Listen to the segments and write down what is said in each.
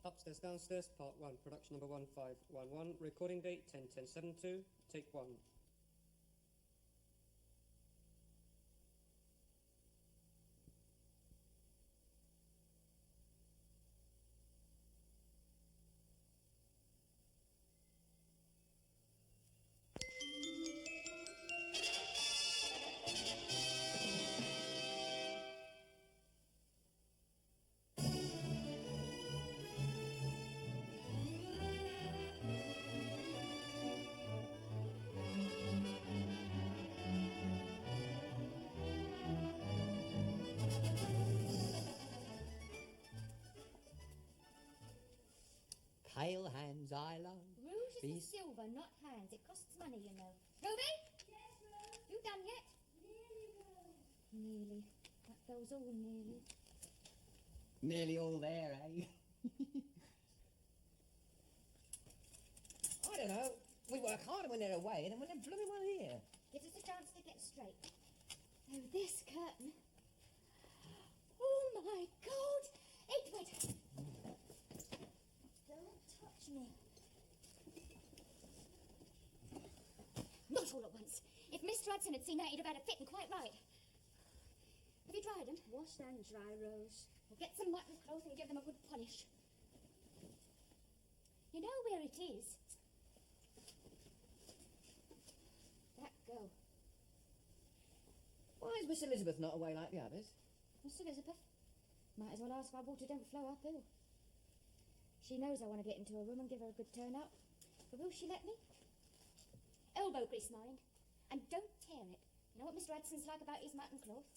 Upstairs, downstairs, part 1, production number 1511, recording date 10/10/72, take 1. Pale hands I love. Rouge is for silver, not hands. It costs money, you know. Ruby? Yes, Rose? You done yet? Nearly, Rose. Nearly. That goes all nearly. Nearly all there, eh? I don't know. We work harder when they're away than when they're blooming well here. Gives us a chance to get straight. Oh, this curtain. Oh, my God! Edward! Don't touch me. Not all at once. If Mr. Hudson had seen that, he'd have had a fit, and quite right. Have you dried them? Wash and dry, Rose. Well, get some mutton cloth and give them a good polish. You know where it is? That girl. Why is Miss Elizabeth not away like the others? Miss Elizabeth? Might as well ask why water don't flow uphill. She knows I want to get into her room and give her a good turn out. But will she let me? Elbow grease, mind. And don't tear it. You know what Mr. Hudson's like about his mutton cloth?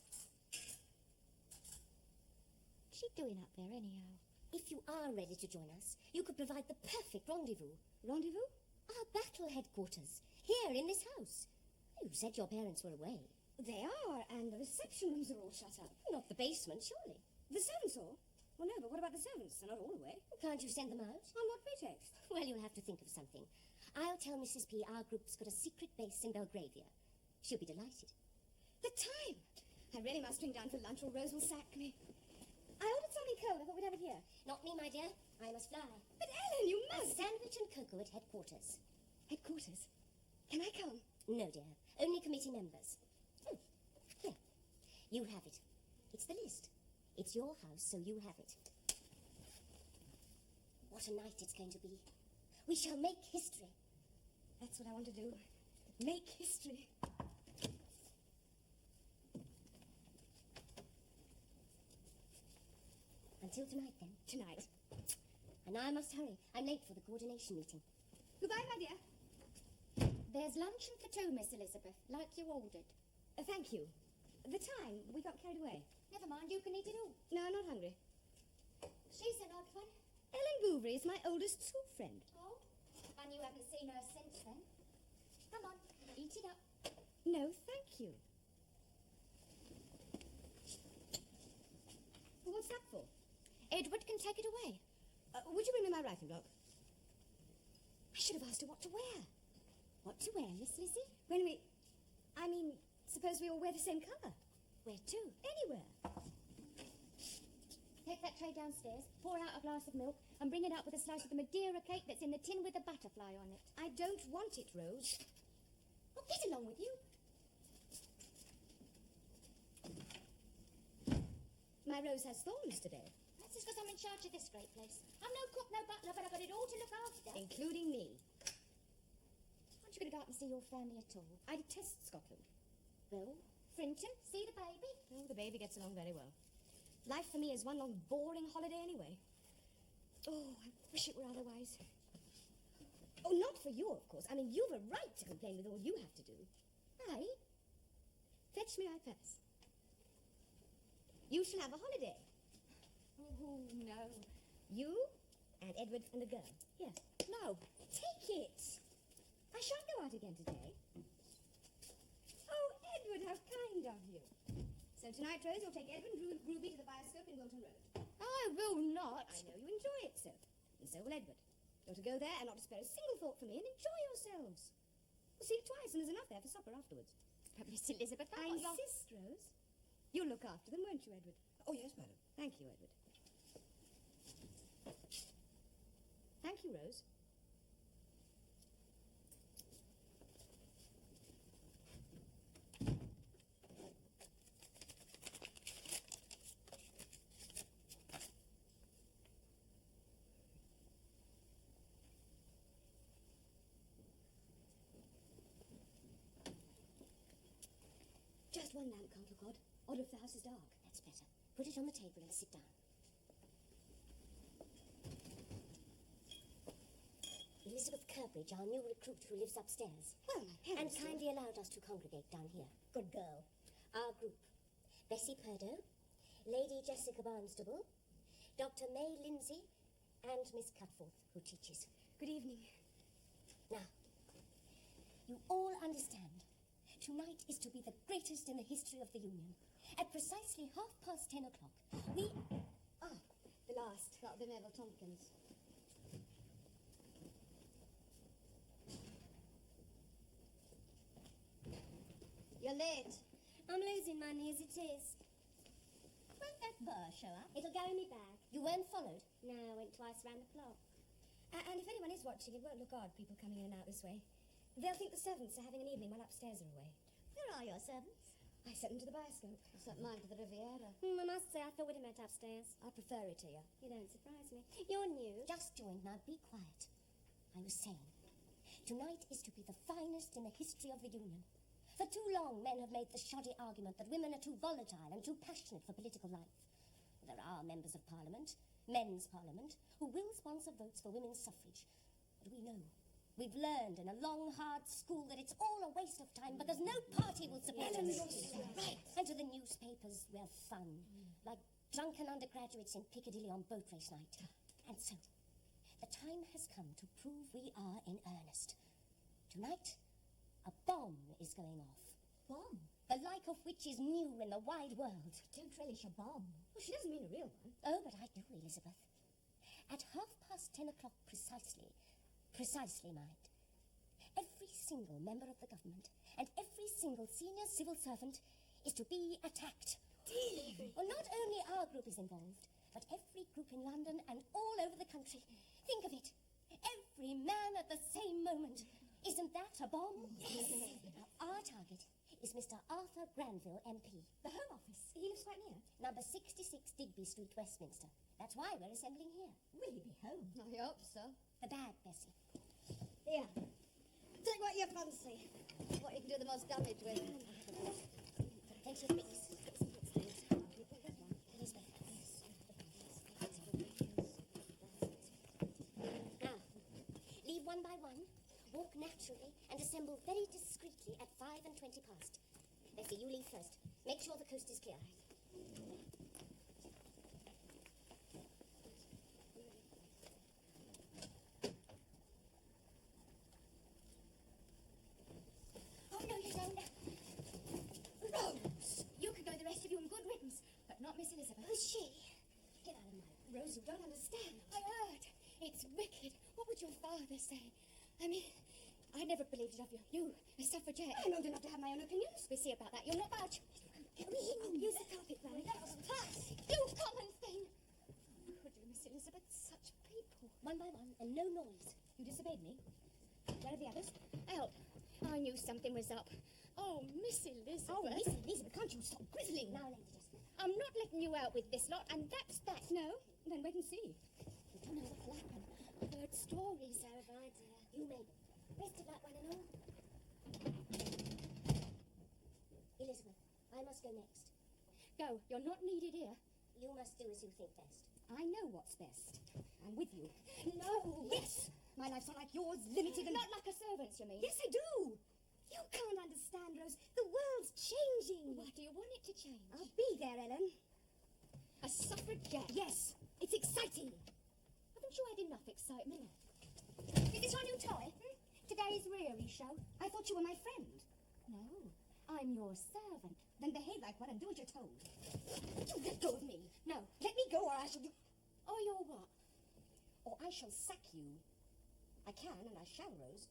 What's she doing up there, anyhow? If you are ready to join us, you could provide the perfect rendezvous. Rendezvous? Our battle headquarters, here in this house. You said your parents were away. They are, and the reception rooms are all shut up. Not the basement, surely. The servants all? Well, no, but what about the servants? They're not all away. Can't you send them out? On what pretext? Well, you'll have to think of something. I'll tell Mrs. P. our group's got a secret base in Belgravia. She'll be delighted. The time! I really must bring down for lunch or Rose will sack me. I ordered something cold. I thought we'd have it here. Not me, my dear. I must fly. But Ellen, you A must! sandwich and cocoa at headquarters. Headquarters? Can I come? No, dear. Only committee members. Here. You have it. It's the list. It's your house, so you have it. What a night it's going to be. We shall make history. That's what I want to do. Make history. Until tonight, then. Tonight. And I must hurry. I'm late for the coordination meeting. Goodbye, my dear. There's luncheon for two, Miss Elizabeth, like you ordered. Thank you. The time, we got carried away. Never mind, you can eat it all. No, I'm not hungry. She's an odd one. Ellen Bouverie is my oldest school friend. Oh, and you haven't seen her since then. Come on, eat it up. No, thank you. Well, what's that for? Edward can take it away. Would you bring me my writing block? I should have asked her what to wear. What to wear, Miss Lizzie? Suppose we all wear the same colour. Where to? Anywhere. Take that tray downstairs, pour out a glass of milk, and bring it up with a slice of the Madeira cake that's in the tin with the butterfly on it. I don't want it, Rose. Well, get along with you. My rose has thorns today. That's just because I'm in charge of this great place. I'm no cook, no butler, but I've got it all to look after. Including me. Aren't you going to go up and see your family at all? I detest Scotland. Well, Frinton, see the baby? Oh, the baby gets along very well. Life for me is one long boring holiday anyway. Oh, I wish it were otherwise. Oh, not for you, of course. You've a right to complain with all you have to do. Aye? Fetch me my purse. You shall have a holiday. Oh, no. You and Edward and the girl. Here. No, take it. I shan't go out again today. Oh, Edward, how kind of you. So tonight, Rose, you'll take Edward and Ruby to the bioscope in Wilton Road. I will not. I know you enjoy it so. And so will Edward. You're to go there and not to spare a single thought for me and enjoy yourselves. We'll see you twice and there's enough there for supper afterwards. But Miss Elizabeth, I insist, Rose. You'll look after them, won't you, Edward? Oh, yes, madam. Thank you, Edward. Rose. Just one lamp, Uncle God. Or if the house is dark. That's better. Put it on the table and sit down. Elizabeth Curbridge, our new recruit who lives upstairs. Well, my And parents... kindly allowed us to congregate down here. Good girl. Our group. Bessie Purdo, Lady Jessica Barnstable, Dr. May Lindsay, and Miss Cutforth, who teaches. Good evening. Now, you all understand. Tonight is to be the greatest in the history of the Union. At precisely 10:30, we... Ah, the last. That'll be Mabel Tompkins. You're late. I'm losing money as it is. Won't that bar show up? It'll go in my bag. You weren't followed? No, I went twice round the clock. And if anyone is watching, it won't look odd, people coming in and out this way. They'll think the servants are having an evening while upstairs are away. Where are your servants? I sent them to the bioscope. I sent mine to the Riviera. I must say, I thought we'd have met upstairs. I prefer it here. You don't surprise me. You're new. Just joined, now be quiet. I was saying, tonight is to be the finest in the history of the Union. For too long, men have made the shoddy argument that women are too volatile and too passionate for political life. There are members of Parliament, men's Parliament, who will sponsor votes for women's suffrage. But we know, we've learned in a long, hard school that it's all a waste of time because no party will support us. Right. And to the newspapers, we're fun, like drunken undergraduates in Piccadilly on boat race night. And so, the time has come to prove we are in earnest. Tonight, a bomb is going off. Bomb? The like of which is new in the wide world. Don't relish a bomb. Well, she doesn't mean a real one. Oh, but I do, Elizabeth. At 10:30 precisely, mind, every single member of the government and every single senior civil servant is to be attacked. Well, not only our group is involved, but every group in London and all over the country. Think of it. Every man at the same moment. Isn't that a bomb? Yes. Now, our target is Mr. Arthur Granville, MP. The Home Office. He lives quite near. Number 66 Digby Street, Westminster. That's why we're assembling here. Will he be home? I hope so. The bag, Bessie. Here. Take what you fancy. What you can do the most damage with. Plenty of bricks. Now, leave one by one, walk naturally, and assemble very discreetly at 5:20. Bessie, you leave first. Make sure the coast is clear. Oh, no, you don't. Rose! You can go, the rest of you, and good riddance. But not Miss Elizabeth. Who's she? Get out of my way. Rose, you don't understand. I heard. It's wicked. What would your father say? I mean, I never believed it of you. You, a suffragette. I'm old enough to have my own opinions. We'll see about that. You'll not budge. Use the carpet, Granny. That was class. You common thing. Could you, Miss Elizabeth? Such people. One by one, and no noise. You disobeyed me. Where are the others? Help. I knew something was up. Oh, Miss Elizabeth. Oh, Miss Elizabeth, can't you stop grizzling? Now, Lady Jessica. I'm not letting you out with this lot, and that's that. No? Then wait and see. You don't know what'll happen. I've heard stories. So have I, dear. You may. Best of luck, one and all. Elizabeth, I must go next. Go. You're not needed here. You must do as you think best. I know what's best. I'm with you. No. Yes! My life's not like yours, limited and... Not like a servant's, you mean? Yes, I do! You can't understand, Rose. The world's changing. What do you want it to change? I'll be there, Ellen. A suffragette? Yes, it's exciting. Haven't you had enough excitement? Is this your new toy? Today's Reary show. I thought you were my friend. No. I'm your servant. Then behave like one and do as you're told. You let go of me. No, let me go or I shall do... Oh, you're what? Or I shall sack you. I can and I shall, Rose.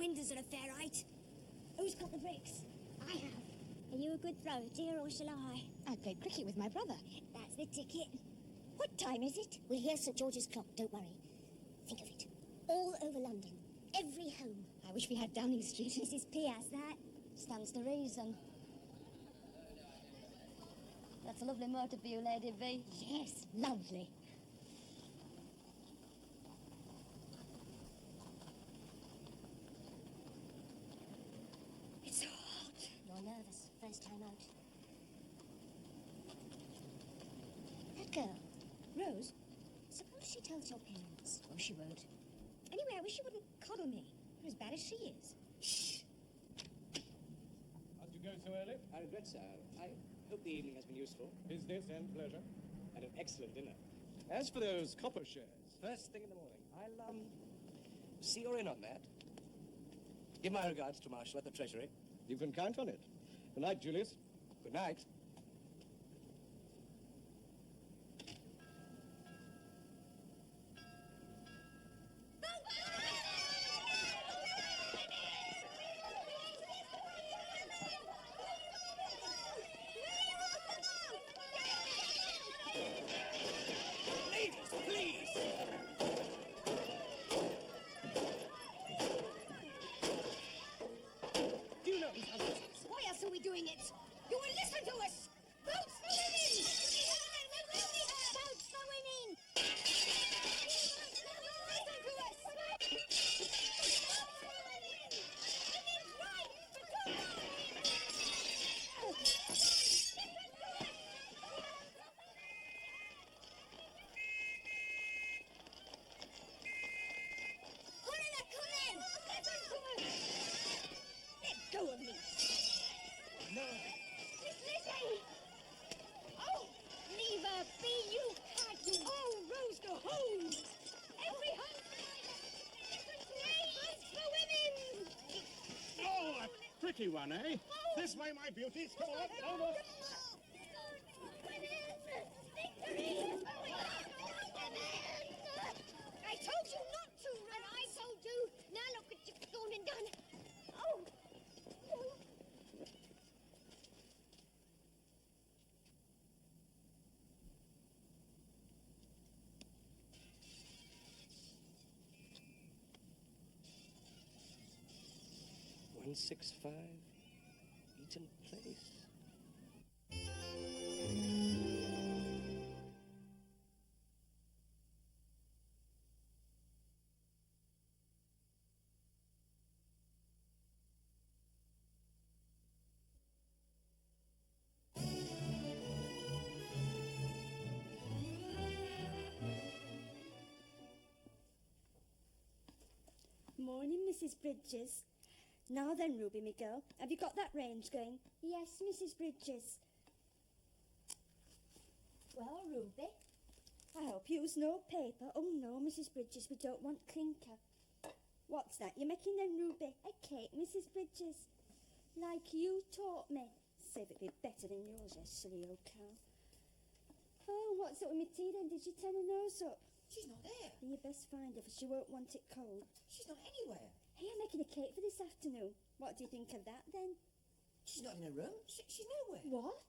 windows are a fair height. Who's got the bricks? I have. Are you a good thrower, dear, or shall I? I played cricket with my brother. That's the ticket. What time is it? We'll hear St. George's clock, don't worry. Think of it. All over London. Every home. I wish we had Downing Street. Mrs. P has that. Stands to reason. That's a lovely motor for you, Lady V. Yes, lovely. It's so hot. You're nervous. First time out. That girl, Rose? suppose she tells your parents. Oh, she won't. Anyway, I wish she wouldn't coddle me. You're as bad as she is. Shh. How'd you go so early? I regret, sir. I hope the evening has been useful. Business and pleasure. And an excellent dinner. As for those copper shares, First thing in the morning. I'll, see you're in on that. Give my regards to Marshall at the Treasury. you can count on it. Good night, Julius. Good night. Ladies, please! Do you know whose husband it is? Why else are we doing it? You will listen to us! Votes for women! Votes for women! Listen to us! Let go of me! No. Miss Lizzie! Oh, leave her be, you had you! Oh, Rose, go home! Every home votes for women! Oh, a pretty one, eh? This way, my beauties. Come on, over. I told you not to, and I told you. Now look at you gone and done. Oh. Oh. 165 Eaton Place. Morning, Mrs. Bridges. Now then, Ruby, me girl, have you got that range going? Yes, Mrs. Bridges. Well, Ruby. I hope you's no paper. Oh no, Mrs. Bridges, we don't want clinker. What's that? You're making then, Ruby? A cake, Mrs. Bridges. Like you taught me. Save it be better than yours, you silly old cow. Oh, what's up with me tea then? Did you turn her nose up? She's not there. Then you best find her, for she won't want it cold. She's not anywhere. Hey, I'm making a cake for this afternoon. What do you think of that then? She's not in her room. She's nowhere. What?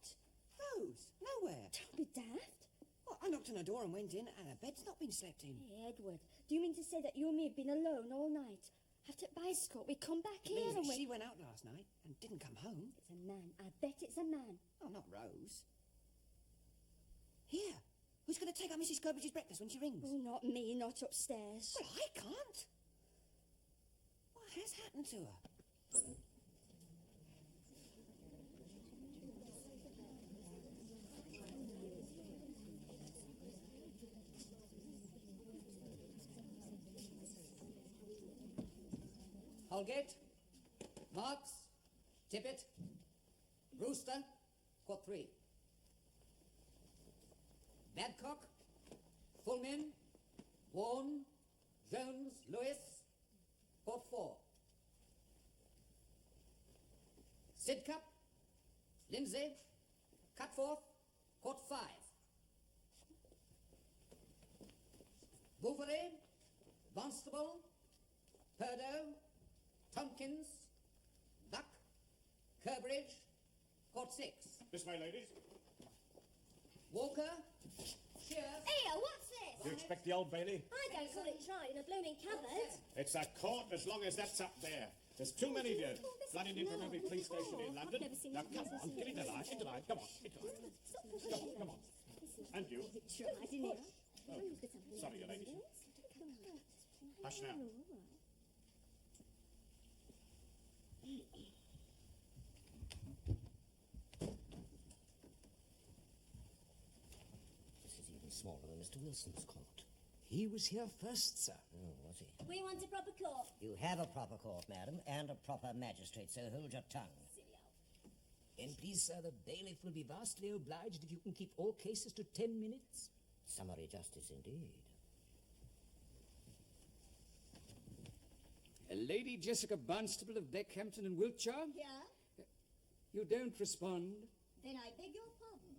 Rose, nowhere. Don't be daft. Well, I knocked on her door and went in, and her bed's not been slept in. Hey, Edward, do you mean to say that you and me have been alone all night? After bicycle, we come back here Leave it. and we... She went out last night and didn't come home. It's a man. I bet it's a man. Oh, not Rose. Here. Who's going to take up Mrs. Sturbridge's breakfast when she rings? Oh, not me, not upstairs. Well, I can't. What has happened to her? Holgate, Marks, Tippett, Brewster, Court 3. Badcock, Fullman, Vaughan, Jones, Lewis, Court 4. Sidcup, Lindsay, Cutforth, Court 5. Bouverie, Barnstable, Purdo, Tompkins, Buck, Curbridge, Court 6. This way, ladies. Walker, Shears. Here, what's this? You expect the Old Bailey? I don't call it tried in a blooming cupboard. It's a court as long as that's up there. There's too many of you. Flooding in from every police station in London. Now, come on, get into line, into line. Come on, into line. Come on. And you. Oh, sorry, you ladies. Hush now. This is even smaller than Mr. Wilson's court. He was here first, sir. Oh, was he? We want a proper court. You have a proper court, madam, and a proper magistrate, so hold your tongue. And please, sir, the bailiff will be vastly obliged if you can keep all cases to 10 minutes. Summary justice, indeed. Lady Jessica Barnstaple of Beckhampton in Wiltshire? Yeah? You don't respond. Then I beg your pardon.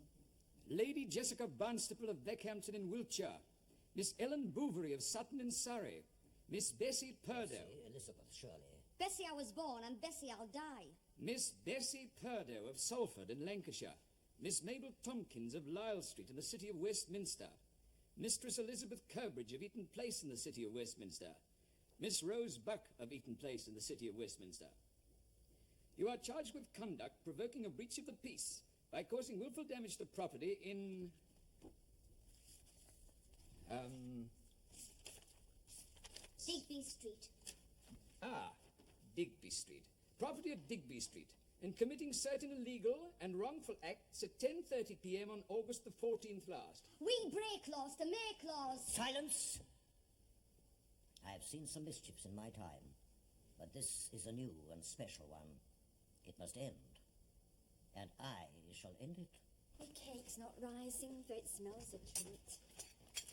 Lady Jessica Barnstaple of Beckhampton in Wiltshire. Miss Ellen Bouverie of Sutton in Surrey. Miss Bessie Purdo. Elizabeth, surely. Bessie, I was born, and Bessie, I'll die. Miss Bessie Purdo of Salford in Lancashire. Miss Mabel Tompkins of Lisle Street in the city of Westminster. Mistress Elizabeth Curbridge of Eaton Place in the city of Westminster. Miss Rose Buck of Eaton Place in the city of Westminster. You are charged with conduct provoking a breach of the peace by causing willful damage to property in... Digby Street. Digby Street. Property at Digby Street. In committing certain illegal and wrongful acts at 10:30 p.m. on August the 14th last. We break laws to make laws. Silence! I have seen some mischiefs in my time, but this is a new and special one. It must end, and I shall end it. The cake's not rising, though it smells a treat.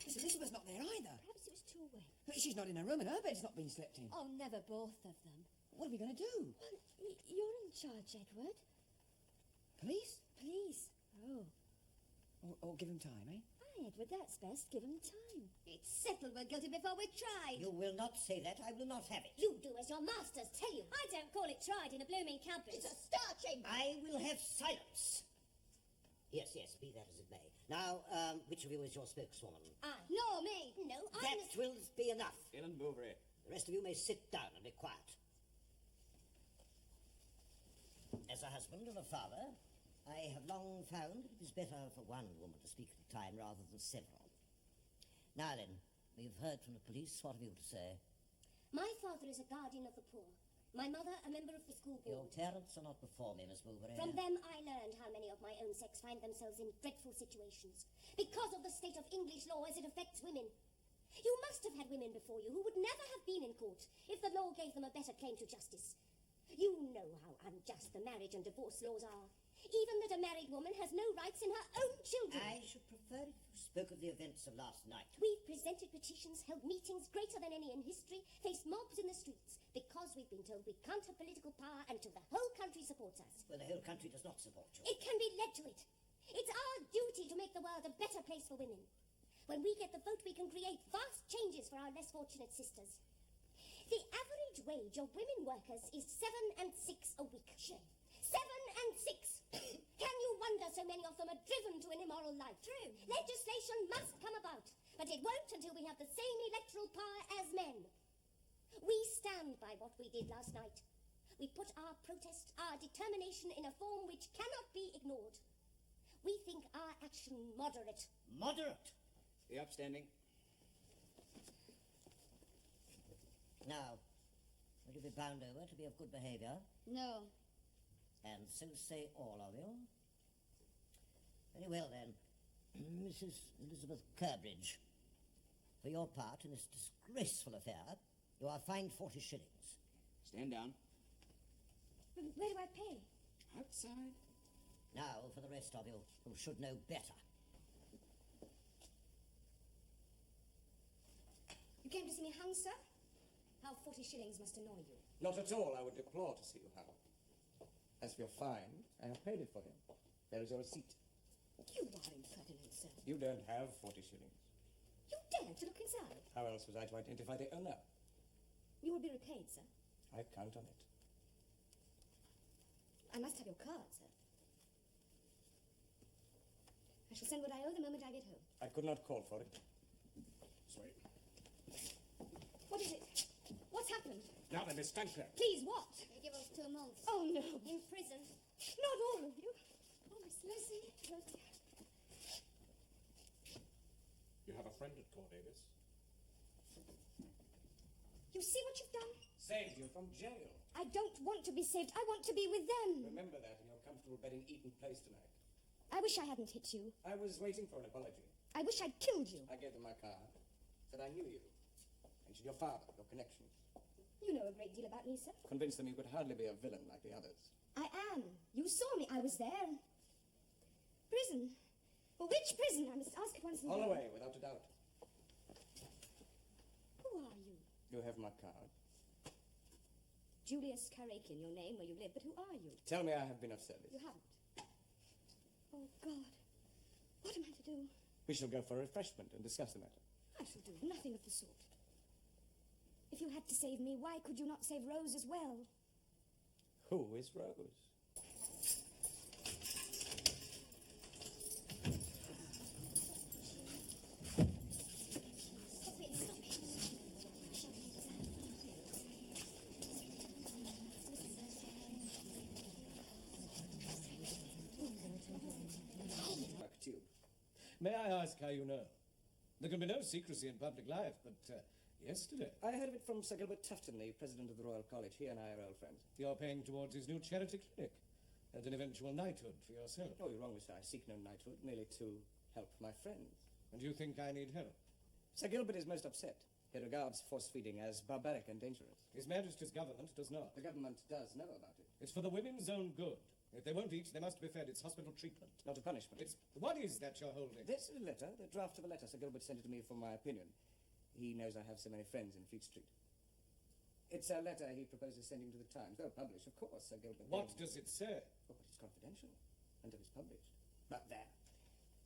Miss Elizabeth's not there either. Perhaps it was too wet. She's not in her room, and her bed's not been slept in. Oh, never both of them. What are we going to do? Well, you're in charge, Edward. Police? Please. Oh. Or give him time, eh? Aye, Edward, that's best. Give him time. It's settled we're guilty before we're tried. You will not say that. I will not have it. You do as your masters tell you. I don't call it tried in a blooming cupboard. It's a star chamber. I will have silence. Yes, be that as it may. Now, which of you is your spokeswoman? I. No, me. No, That will be enough. Ellen Bouverie. The rest of you may sit down and be quiet. As a husband and a father, I have long found it is better for one woman to speak at a time rather than several. Now then, we've heard from the police. What have you to say? My father is a guardian of the poor. My mother, a member of the school Your board. parents are not before me, Miss Bouverie. From them, I learned how many of my own sex find themselves in dreadful situations because of the state of English law as it affects women. You must have had women before you who would never have been in court if the law gave them a better claim to justice. You know how unjust the marriage and divorce laws are. Even that a married woman has no rights in her own children. I should prefer if you spoke of the events of last night. We've presented petitions, held meetings greater than any in history, faced mobs in the streets, because we've been told we can't have political power until the whole country supports us. Well, the whole country does not support you. It can be led to it. It's our duty to make the world a better place for women. When we get the vote, we can create vast changes for our less fortunate sisters. The average wage of women workers is 7 and 6 a week. 7 and 6. Can you wonder so many of them are driven to an immoral life? True. Legislation must come about, but it won't until we have the same electoral power as men. We stand by what we did last night. We put our protest, our determination in a form which cannot be ignored. We think our action moderate. Moderate? The upstanding. Now, will you be bound over to be of good behaviour? No. And so say all of you. Very well, then. Mrs. Elizabeth Curbridge, for your part in this disgraceful affair, you are fined 40 shillings. Stand down. Where do I pay? Outside. Now, for the rest of you, who should know better. You came to see me hung, sir? How 40 shillings must annoy you. Not at all. I would deplore to see you hung. As for your fine, I have paid it for him. There is your receipt. You are impertinent, sir. You don't have 40 shillings. You dared to look inside. How else was I to identify the owner? You will be repaid, sir. I count on it. I must have your card, sir. I shall send what I owe the moment I get home. I could not call for it. Sorry. What is it? What's happened? Now then, Miss Stanker. Please, what? They give us 2 months. Oh, no. In prison. Not all of you. Oh, Miss Lizzie. You have a friend at court, Davis. You see what you've done? Saved you from jail. I don't want to be saved. I want to be with them. Remember that in your comfortable bed in Eaton Place tonight. I wish I hadn't hit you. I was waiting for an apology. I wish I'd killed you. I gave them my card. Said I knew you. Mentioned your father, your connections. You know a great deal about me, sir. Convinced them you could hardly be a villain like the others. I am. You saw me. I was there. Prison. Well, which prison? I must ask it once and All again. the way, without a doubt. Who are you? You have my card. Julius Karakin, your name, where you live, but who are you? Tell me I have been of service. You haven't. Oh, God. What am I to do? We shall go for a refreshment and discuss the matter. I shall do nothing of the sort. If you had to save me, why could you not save Rose as well? Who is Rose? May I ask how you know? There can be no secrecy in public life, but yesterday... I heard of it from Sir Gilbert Tufton, the president of the Royal College. He and I are old friends. You're paying towards his new charity clinic and an eventual knighthood for yourself. Oh, you're wrong, Mr. I seek no knighthood, merely to help my friends. And you think I need help? Sir Gilbert is most upset. He regards force-feeding as barbaric and dangerous. His Majesty's government does not. The government does know about it. It's for the women's own good. If they won't eat, they must be fed. It's hospital treatment. Not a punishment. What is that you're holding? This letter, the draft of a letter. Sir Gilbert sent it to me for my opinion. He knows I have so many friends in Fleet Street. It's a letter he proposes sending to the Times. Though published, of course, Sir Gilbert. What does it say? Oh, but it's confidential until it's published. But there.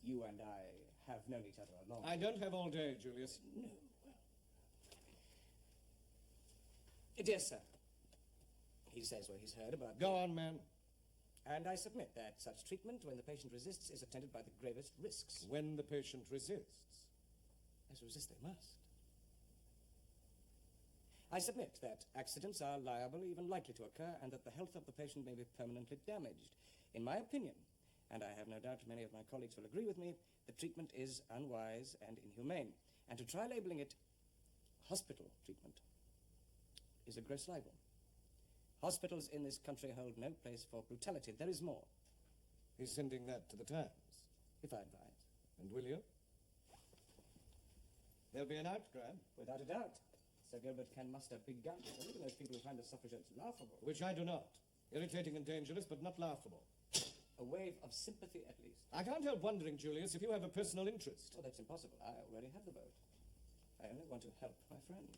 You and I have known each other a long time. I don't have all day, Julius. No. Well. Dear sir, he says what he's heard about... Go on, man. And I submit that such treatment, when the patient resists, is attended by the gravest risks. When the patient resists? As resist they must. I submit that accidents are liable, even likely to occur, and that the health of the patient may be permanently damaged. In my opinion, and I have no doubt many of my colleagues will agree with me, the treatment is unwise and inhumane. And to try labeling it hospital treatment is a gross libel. Hospitals in this country hold no place for brutality. There is more. He's sending that to the Times. If I advise. And will you? There'll be an outcry. Without a doubt. Sir Gilbert can muster big guns. Even those people who find the suffragettes laughable. Which I do not. Irritating and dangerous, but not laughable. A wave of sympathy, at least. I can't help wondering, Julius, if you have a personal interest. Oh, that's impossible. I already have the vote. I only want to help my friends.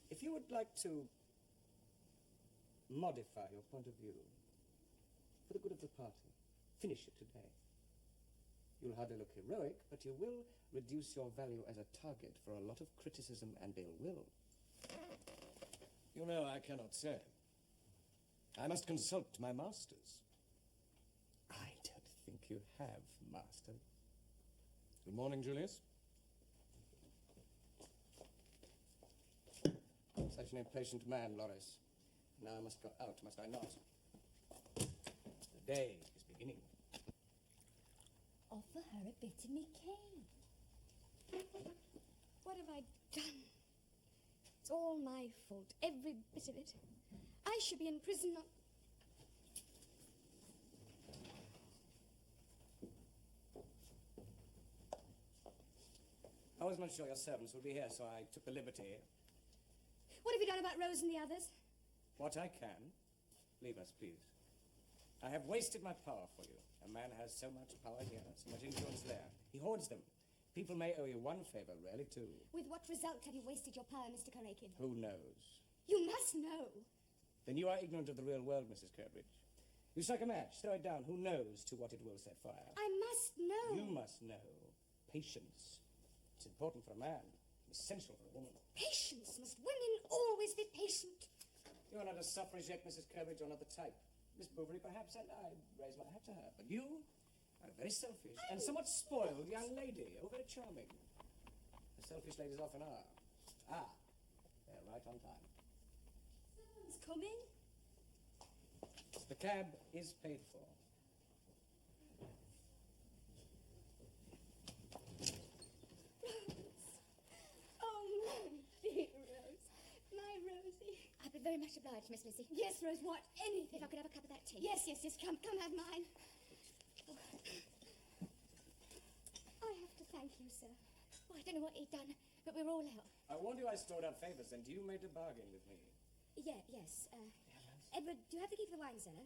If you would like to modify your point of view for the good of the party, finish it today. You'll hardly look heroic, but you will reduce your value as a target for a lot of criticism and ill will. You know, I cannot say. I must consult my masters. I don't think you have, master. Good morning, Julius. Such an impatient man, Loris. Now I must go out, must I not? The day is beginning. Offer her a bit of me cake. What have I done? It's all my fault, every bit of it. I should be in prison, not... I was not sure your servants would be here, so I took the liberty. What have you done about Rose and the others? What I can. Leave us, please. I have wasted my power for you. A man has so much power here, so much influence there. He hoards them. People may owe you one favor, rarely two. With what result have you wasted your power, Mr. Karakin? Who knows? You must know. Then you are ignorant of the real world, Mrs. Curbridge. You strike a match, throw it down. Who knows to what it will set fire? I must know. You must know. Patience. It's important for a man. Essential for a woman. Patience. Must women always be patient? You're not a suffragette, Mrs. Curbridge, or not the type. Miss Bouverie, perhaps, and I raise my hat to her. But you are a very selfish and somewhat spoiled young lady. Oh, very charming. The selfish ladies often are. Ah, they're right on time. Someone's coming. The cab is paid for. Oh, my dear Rose. My Rosie. I'd be very much obliged, Miss Lizzie. Yes, Rose, what? Anything. If I could have a cup of that tea. Yes, yes, yes. Come have mine. I have to thank you, sir. Oh, I don't know what he'd done, but we're all out. I warned you I stored up favours, and you made a bargain with me. Yes. Edward, do you have the key to the wine cellar?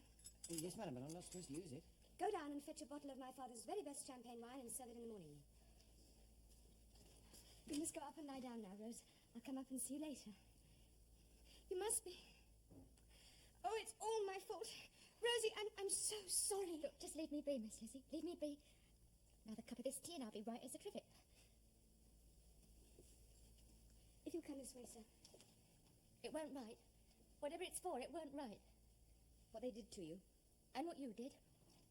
Yes, madam, but I'm not supposed to use it. Go down and fetch a bottle of my father's very best champagne wine and serve it in the morning. You must go up and lie down now, Rose. I'll come up and see you later. You must be. Oh, it's all my fault. Rosie, I'm so sorry. Look, just leave me be, Miss Lizzie. Leave me be. Another cup of this tea and I'll be right as a trivet. If you'll come this way, sir. It weren't right. Whatever it's for, it weren't right. What they did to you. And what you did.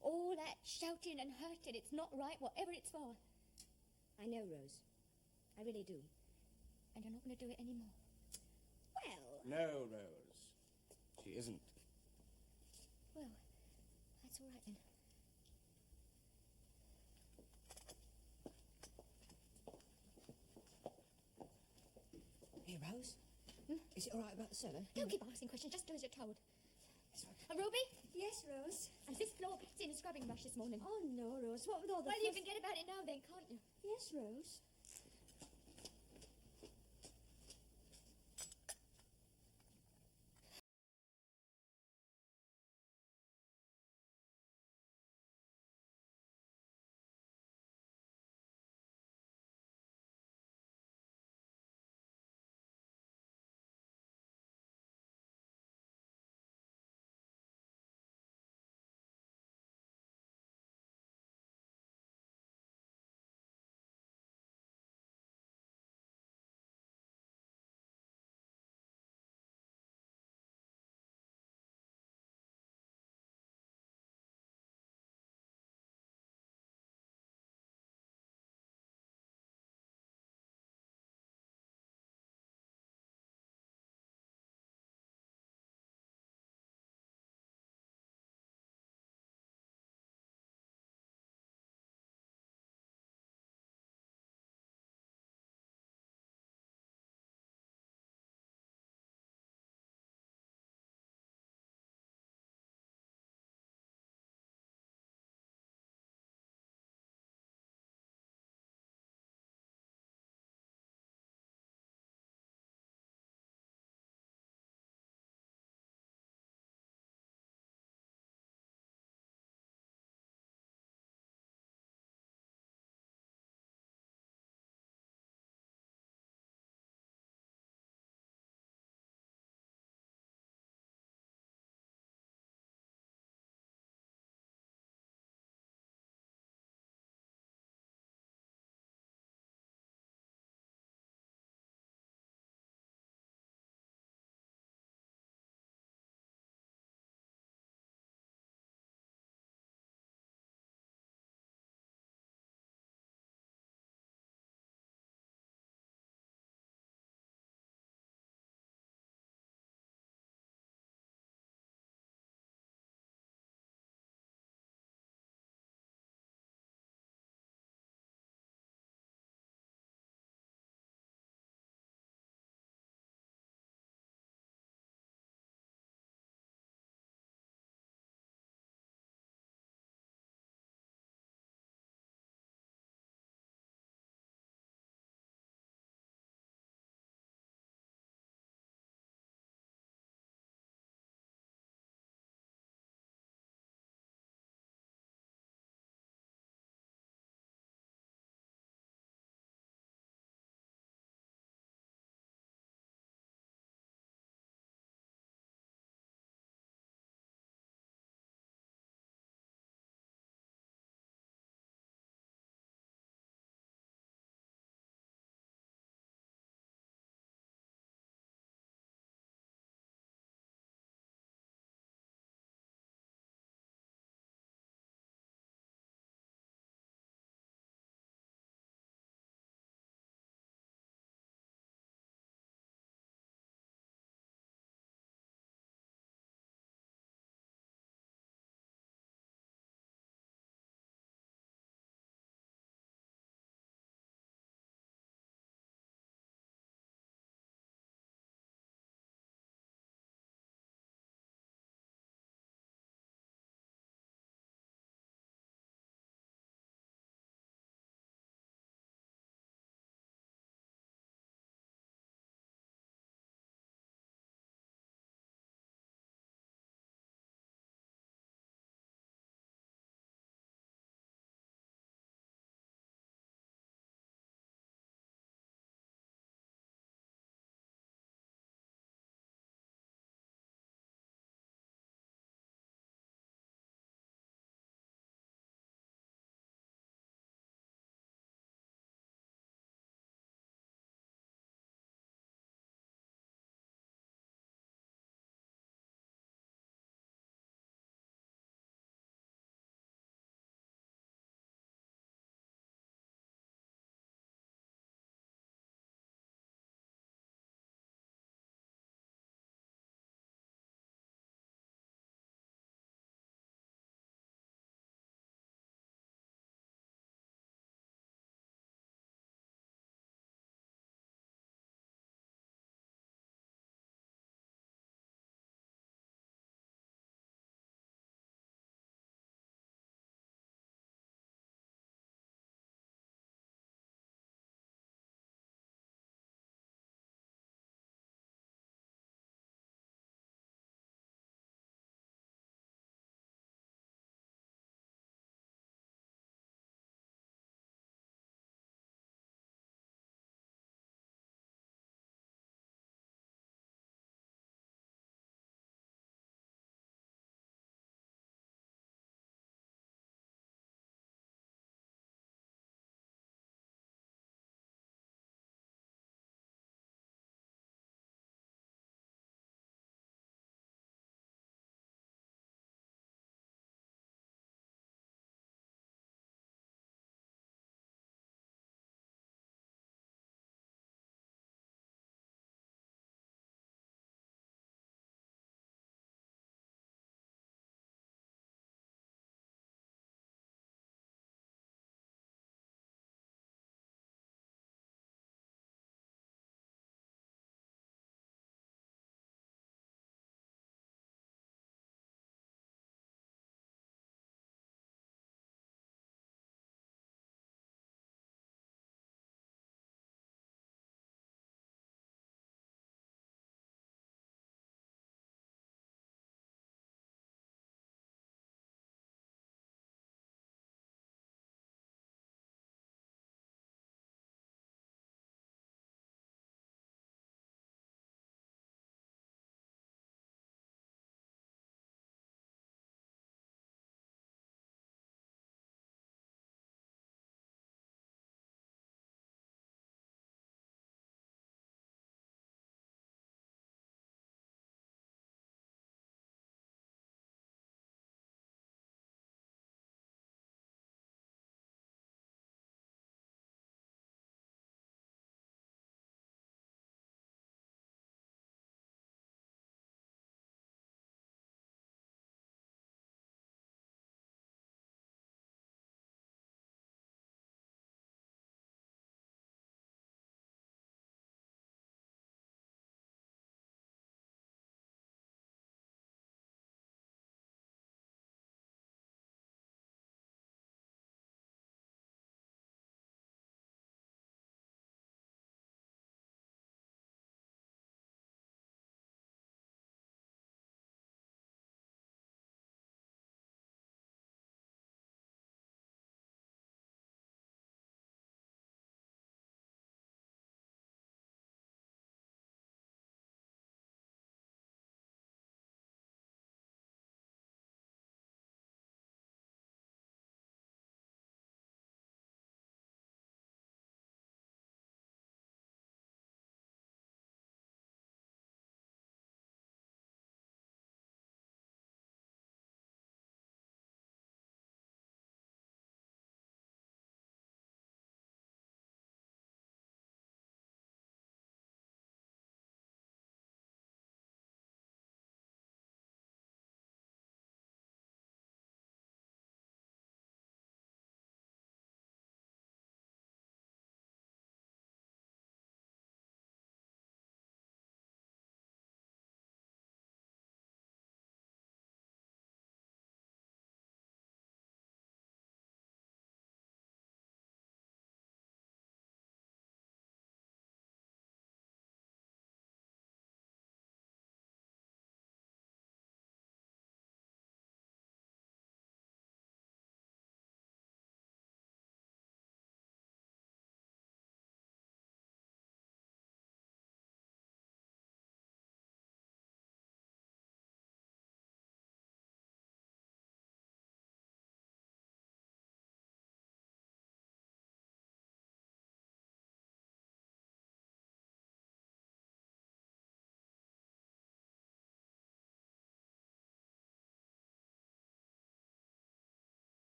All that shouting and hurting, it's not right, whatever it's for. I know, Rose. I really do. And you're not going to do it anymore. Well... No, Rose. She isn't. Well, that's all right then. Hey, Rose? Is it all right about the cellar? Don't keep asking questions, just do as you're told. Ruby? Yes, Rose. And this floor, seen a scrubbing brush this morning. Oh, no, Rose. What with all the... Well, you can get about it now then, can't you? Yes, Rose.